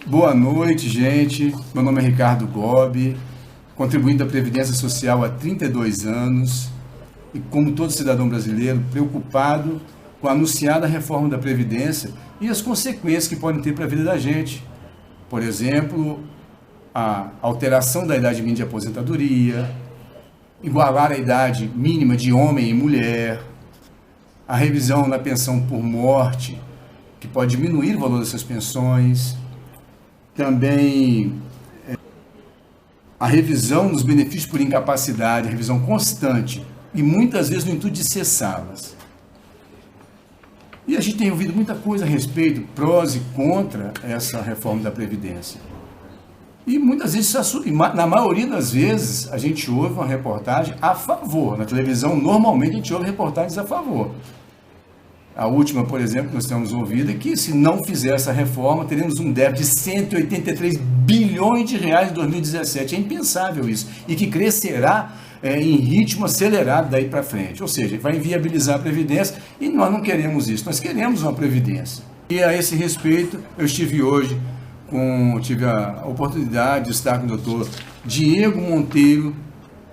Boa noite, gente. Meu nome é Ricardo Gobi, contribuindo da Previdência Social há 32 anos e, como todo cidadão brasileiro, preocupado com a anunciada reforma da Previdência e as consequências que podem ter para a vida da gente. Por exemplo, a alteração da idade mínima de aposentadoria, igualar a idade mínima de homem e mulher, a revisão na pensão por morte, que pode diminuir o valor dessas pensões, também a revisão dos benefícios por incapacidade, a revisão constante, e muitas vezes no intuito de cessá-las. E a gente tem ouvido muita coisa a respeito, prós e contra essa reforma da Previdência. E muitas vezes, na maioria das vezes, a gente ouve uma reportagem a favor. Na televisão, normalmente, a gente ouve reportagens a favor. A última, por exemplo, que nós temos ouvido é que, se não fizer essa reforma, teremos um déficit de 183 bilhões de reais em 2017. É impensável isso. E que crescerá em ritmo acelerado daí para frente. Ou seja, vai inviabilizar a Previdência e nós não queremos isso. Nós queremos uma Previdência. E a esse respeito, eu tive a oportunidade de estar com o doutor Diego Monteiro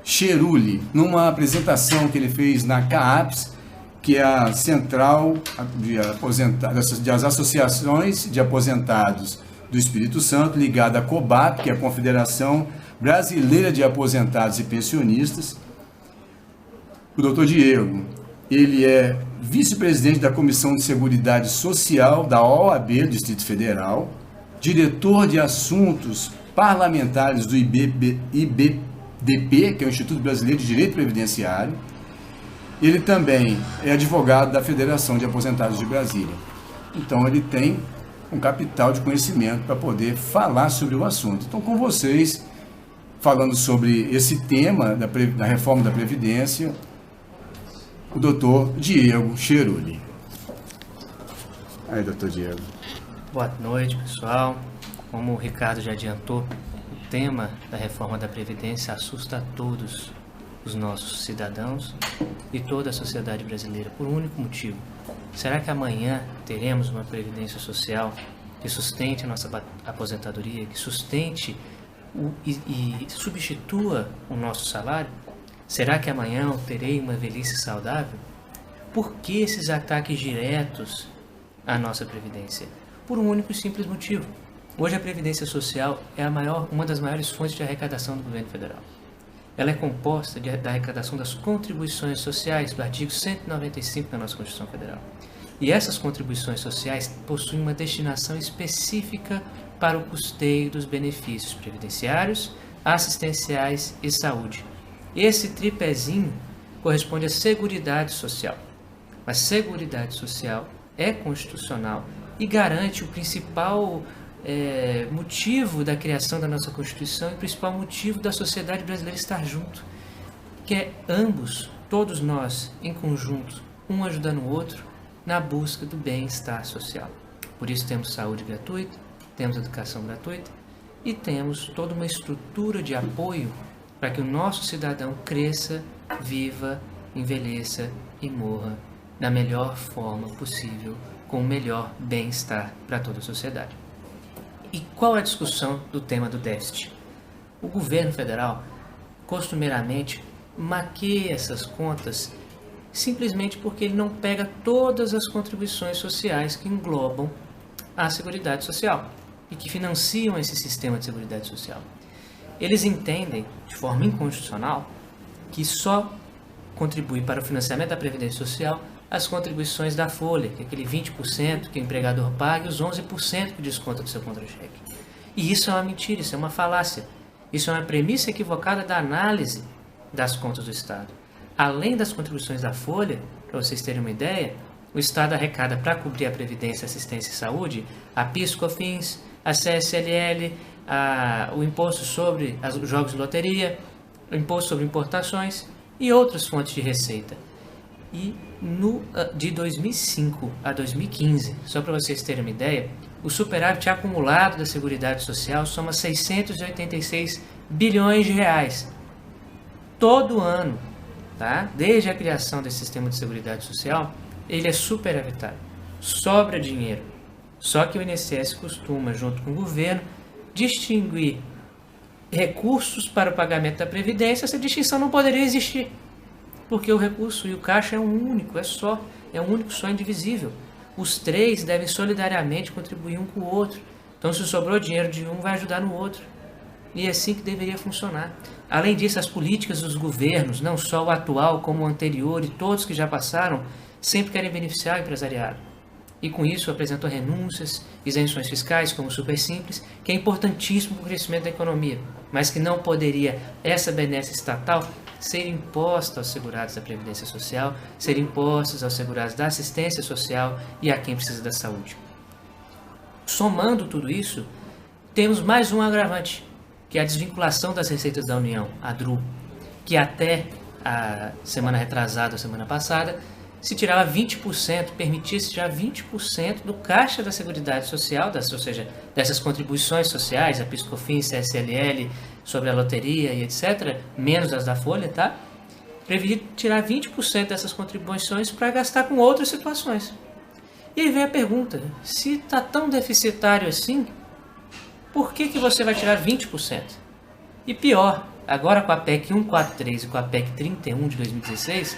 Cheruli, numa apresentação que ele fez na CAAPS, que é a Central das Associações de Aposentados do Espírito Santo, ligada à COBAP, que é a Confederação Brasileira de Aposentados e Pensionistas. O doutor Diego, ele é vice-presidente da Comissão de Seguridade Social da OAB do Distrito Federal, diretor de Assuntos Parlamentares do IBDP, que é o Instituto Brasileiro de Direito Previdenciário. Ele também é advogado da Federação de Aposentados de Brasília. Então, ele tem um capital de conhecimento para poder falar sobre o assunto. Então, com vocês, falando sobre esse tema da reforma da Previdência, o doutor Diego Cheruli. Aí, doutor Diego. Boa noite, pessoal. Como o Ricardo já adiantou, o tema da reforma da Previdência assusta a todos os nossos cidadãos e toda a sociedade brasileira por um único motivo. Será que amanhã teremos uma Previdência Social que sustente a nossa aposentadoria, que sustente e substitua o nosso salário? Será que amanhã eu terei uma velhice saudável? Por que esses ataques diretos à nossa Previdência? Por um único e simples motivo. Hoje a Previdência Social é uma das maiores fontes de arrecadação do governo federal. Ela é composta da arrecadação das contribuições sociais, do artigo 195 da nossa Constituição Federal. E essas contribuições sociais possuem uma destinação específica para o custeio dos benefícios previdenciários, assistenciais e saúde. Esse tripézinho corresponde à Seguridade Social. A Seguridade Social é constitucional e garante o principal motivo da criação da nossa Constituição e o principal motivo da sociedade brasileira estar junto, que é ambos, todos nós, em conjunto, um ajudando o outro na busca do bem-estar social. Por isso temos saúde gratuita, temos educação gratuita e temos toda uma estrutura de apoio para que o nosso cidadão cresça, viva, envelheça e morra da melhor forma possível, com o melhor bem-estar para toda a sociedade. E qual é a discussão do tema do déficit? O governo federal, costumeiramente, maqueia essas contas simplesmente porque ele não pega todas as contribuições sociais que englobam a Seguridade Social e que financiam esse sistema de Seguridade Social. Eles entendem, de forma inconstitucional, que só contribui para o financiamento da Previdência Social as contribuições da folha, que é aquele 20% que o empregador paga e os 11% que desconta do seu contra-cheque. E isso é uma mentira, isso é uma falácia. Isso é uma premissa equivocada da análise das contas do Estado. Além das contribuições da folha, para vocês terem uma ideia, o Estado arrecada para cobrir a Previdência, Assistência e Saúde, a PIS/COFINS, a CSLL, o Imposto sobre os Jogos de Loteria, o Imposto sobre Importações e outras fontes de receita. E de 2005 a 2015, só para vocês terem uma ideia, o superávit acumulado da Seguridade Social soma 686 bilhões de reais. Todo ano, tá? Desde a criação desse sistema de Seguridade Social, ele é superavitário. Sobra dinheiro. Só que o INSS costuma, junto com o governo, distinguir recursos para o pagamento da Previdência. Essa distinção não poderia existir, porque o recurso e o caixa é um único, é um único só, indivisível. Os três devem solidariamente contribuir um com o outro. Então, se sobrou dinheiro de um, vai ajudar no outro. E é assim que deveria funcionar. Além disso, as políticas dos governos, não só o atual como o anterior e todos que já passaram, sempre querem beneficiar o empresariado. E com isso apresentam renúncias, isenções fiscais como o Super Simples, que é importantíssimo para o crescimento da economia, mas que não poderia essa benesse estatal ser imposta aos segurados da Previdência Social, ser impostos aos segurados da assistência social e a quem precisa da saúde. Somando tudo isso, temos mais um agravante, que é a desvinculação das receitas da União, a DRU, que até a semana retrasada, a semana passada, se tirava 20%, permitia-se tirar 20% do caixa da Seguridade Social, ou seja, dessas contribuições sociais, a PIS/COFINS, CSLL, sobre a loteria e etc., menos as da Folha, tá? Preveria tirar 20% dessas contribuições para gastar com outras situações. E aí vem a pergunta, se está tão deficitário assim, por que você vai tirar 20%? E pior, agora com a PEC 143 e com a PEC 31 de 2016,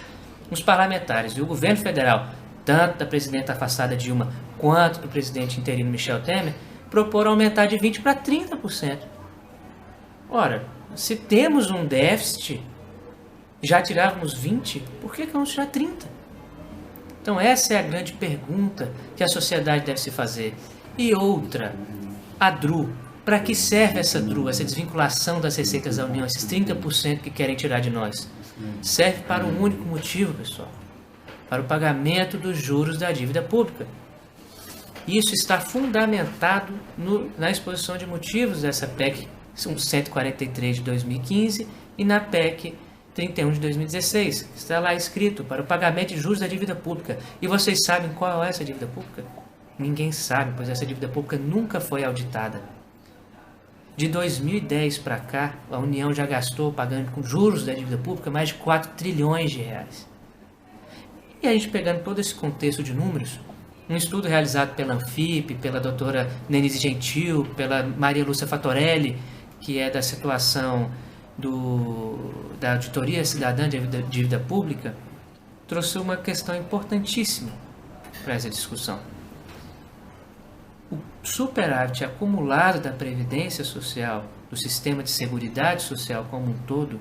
os parlamentares e o governo federal, tanto da presidenta afastada Dilma quanto do presidente interino Michel Temer, proporam aumentar de 20% para 30%. Ora, se temos um déficit, já tirávamos 20%, por que vamos tirar 30%? Então essa é a grande pergunta que a sociedade deve se fazer. E outra, a DRU. Para que serve essa DRU, essa desvinculação das receitas da União, esses 30% que querem tirar de nós? Serve para um único motivo, pessoal. Para o pagamento dos juros da dívida pública. Isso está fundamentado na exposição de motivos dessa PEC 143 de 2015 e na PEC 31 de 2016. Está lá escrito, para o pagamento de juros da dívida pública. E vocês sabem qual é essa dívida pública? Ninguém sabe, pois essa dívida pública nunca foi auditada. De 2010 para cá, a União já gastou, pagando com juros da dívida pública, mais de 4 trilhões de reais. E a gente pegando todo esse contexto de números, um estudo realizado pela Anfip, pela doutora Nenise Gentil, pela Maria Lúcia Fatorelli, que é da situação da Auditoria Cidadã de Dívida Pública, trouxe uma questão importantíssima para essa discussão. O superávit acumulado da Previdência Social, do sistema de Seguridade Social como um todo,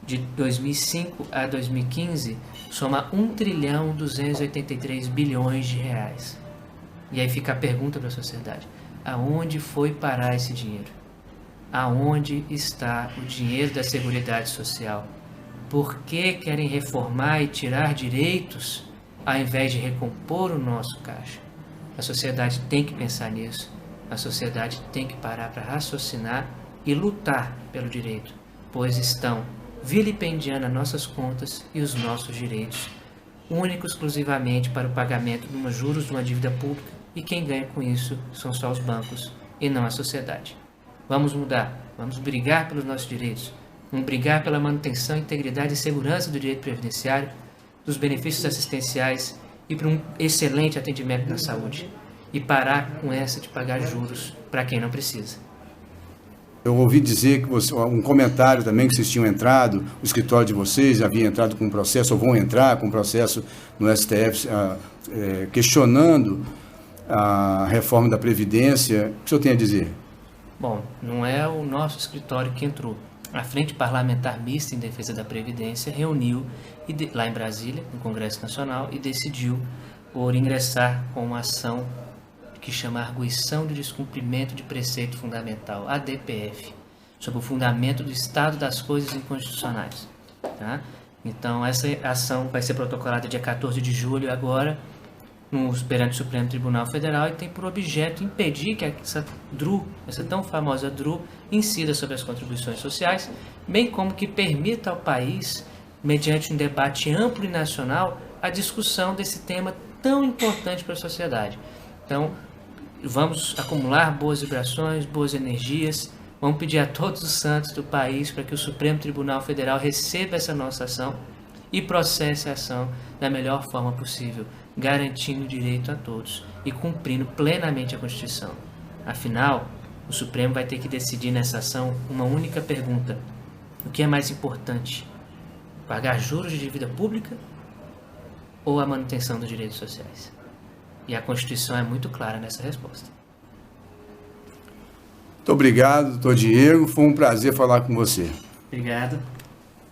de 2005 a 2015, soma 1.283 bilhões de reais. E aí fica a pergunta para a sociedade: aonde foi parar esse dinheiro? Aonde está o dinheiro da Seguridade Social? Por que querem reformar e tirar direitos ao invés de recompor o nosso caixa? A sociedade tem que pensar nisso. A sociedade tem que parar para raciocinar e lutar pelo direito, pois estão vilipendiando as nossas contas e os nossos direitos, único exclusivamente para o pagamento de juros de uma dívida pública, e quem ganha com isso são só os bancos e não a sociedade. Vamos mudar, vamos brigar pelos nossos direitos, vamos brigar pela manutenção, integridade e segurança do direito previdenciário, dos benefícios assistenciais e para um excelente atendimento na saúde, e parar com essa de pagar juros para quem não precisa. Eu ouvi dizer que um comentário também que vocês tinham entrado, o escritório de vocês havia entrado com um processo, ou vão entrar com um processo no STF, questionando a reforma da Previdência. O que o senhor tem a dizer? Bom, não é o nosso escritório que entrou. A Frente Parlamentar Mista em Defesa da Previdência reuniu lá em Brasília, no Congresso Nacional, e decidiu por ingressar com uma ação que chama Arguição de Descumprimento de Preceito Fundamental, ADPF, sobre o fundamento do estado das coisas inconstitucionais. Tá? Então, essa ação vai ser protocolada dia 14 de julho agora, perante o Supremo Tribunal Federal, e tem por objeto impedir que essa DRU, essa tão famosa DRU, incida sobre as contribuições sociais, bem como que permita ao país, mediante um debate amplo e nacional, a discussão desse tema tão importante para a sociedade. Então, vamos acumular boas vibrações, boas energias, vamos pedir a todos os santos do país para que o Supremo Tribunal Federal receba essa nossa ação e processe a ação da melhor forma possível, garantindo o direito a todos e cumprindo plenamente a Constituição. Afinal, o Supremo vai ter que decidir nessa ação uma única pergunta: o que é mais importante? Pagar juros de dívida pública ou a manutenção dos direitos sociais? E a Constituição é muito clara nessa resposta. Muito obrigado, doutor Diego. Foi um prazer falar com você. Obrigado.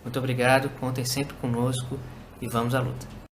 Muito obrigado. Contem sempre conosco e vamos à luta.